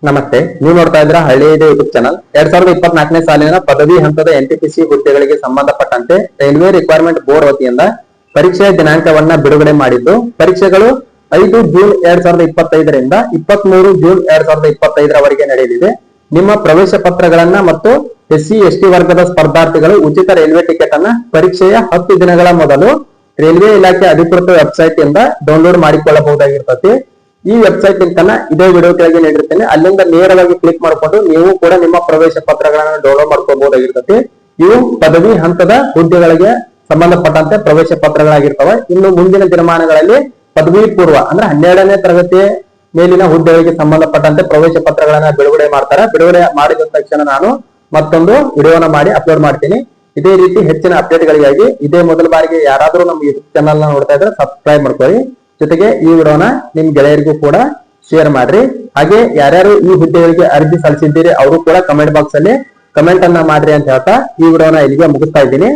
ನಮಸ್ತೆ, ನೀವು ನೋಡ್ತಾ ಇದ್ರ ಹಳ್ಳಿಯಿದೆ ಯೂಟ್ಯೂಬ್ ಚಾನಲ್. 2024ನೇ ಸಾಲಿನ ಪದವಿ ಹಂತದ ಎನ್ಟಿಪಿಸಿ ಹುದ್ದೆಗಳಿಗೆ ಸಂಬಂಧಪಟ್ಟಂತೆ ರೈಲ್ವೆ ರಿಕ್ವೈರ್ಮೆಂಟ್ ಬೋರ್ಡ್ ವತಿಯಿಂದ ಪರೀಕ್ಷೆಯ ದಿನಾಂಕವನ್ನ ಬಿಡುಗಡೆ ಮಾಡಿದ್ದು, ಪರೀಕ್ಷೆಗಳು 5 ಜೂನ್ 2025ರಿಂದ 23 ಜೂನ್ 2025ರವರೆಗೆ ನಡೆಯಲಿದೆ. ನಿಮ್ಮ ಪ್ರವೇಶ ಪತ್ರಗಳನ್ನ ಮತ್ತು SC/ST ವರ್ಗದ ಸ್ಪರ್ಧಾರ್ಥಿಗಳು ಉಚಿತ ರೈಲ್ವೆ ಟಿಕೆಟ್ ಅನ್ನ ಪರೀಕ್ಷೆಯ 10 ದಿನಗಳ ಮೊದಲು ರೈಲ್ವೆ ಇಲಾಖೆ ಅಧಿಕೃತ ವೆಬ್ಸೈಟ್ ಇಂದ ಡೌನ್ಲೋಡ್ ಮಾಡಿಕೊಳ್ಳಬಹುದಾಗಿರ್ತದೆ. ಈ ವೆಬ್ಸೈಟ್ ಲಿಂಕ್ ಅನ್ನ ಇದೇ ವಿಡಿಯೋ ಕೆಳಗೆ ನೀಡಿರ್ತೇನೆ. ಅಲ್ಲಿಂದ ನೇರವಾಗಿ ಕ್ಲಿಕ್ ಮಾಡಿಕೊಂಡು ನೀವು ಕೂಡ ನಿಮ್ಮ ಪ್ರವೇಶ ಪತ್ರಗಳನ್ನು ಡೌನ್ಲೋಡ್ ಮಾಡ್ಕೋಬಹುದಾಗಿರ್ತದೆ. ಇವು ಪದವಿ ಹಂತದ ಹುದ್ದೆಗಳಿಗೆ ಸಂಬಂಧಪಟ್ಟಂತೆ ಪ್ರವೇಶ ಪತ್ರಗಳಾಗಿರ್ತವೆ. ಇನ್ನು ಮುಂದಿನ ದಿನಮಾನಗಳಲ್ಲಿ ಪದವಿ ಪೂರ್ವ ಅಂದ್ರೆ 12ನೇ ತರಗತಿ ಮೇಲಿನ ಹುದ್ದೆಗಳಿಗೆ ಸಂಬಂಧಪಟ್ಟಂತೆ ಪ್ರವೇಶ ಪತ್ರಗಳನ್ನ ಬಿಡುಗಡೆ ಮಾಡ್ತಾರೆ. ಬಿಡುಗಡೆ ಮಾಡಿದ ತಕ್ಷಣ ನಾನು ಮತ್ತೊಂದು ವಿಡಿಯೋನ ಮಾಡಿ ಅಪ್ಲೋಡ್ ಮಾಡ್ತೀನಿ. ಇದೇ ರೀತಿ ಹೆಚ್ಚಿನ ಅಪ್ಡೇಟ್ಗಳಿಗಾಗಿ ಇದೇ ಮೊದಲ ಬಾರಿಗೆ ಯಾರಾದ್ರೂ ನಮ್ಮ ಯೂಟ್ಯೂಬ್ ಚಾನಲ್ ನ ನೋಡ್ತಾ ಇದ್ರೆ ಸಬ್ಸ್ಕ್ರೈಬ್ ಮಾಡ್ಕೊಳ್ಳಿ. ಜೊತೆಗೆ ಈ ವಿಡಿಯೋನ ನಿಮ್ ಗೆಳೆಯರಿಗೂ ಕೂಡ ಶೇರ್ ಮಾಡ್ರಿ. ಹಾಗೆ ಯಾರ್ಯಾರು ಈ ಹುದ್ದೆಗಳಿಗೆ ಅರ್ಜಿ ಸಲ್ಲಿಸಿದ್ದೀರಿ ಅವರು ಕೂಡ ಕಮೆಂಟ್ ಬಾಕ್ಸ್ ಅಲ್ಲಿ ಕಮೆಂಟ್ ಅನ್ನ ಮಾಡ್ರಿ ಅಂತ ಹೇಳ್ತಾ ಈ ವಿಡಿಯೋನ ಇಲ್ಲಿಗೆ ಮುಗಿಸ್ತಾ ಇದ್ದೀನಿ.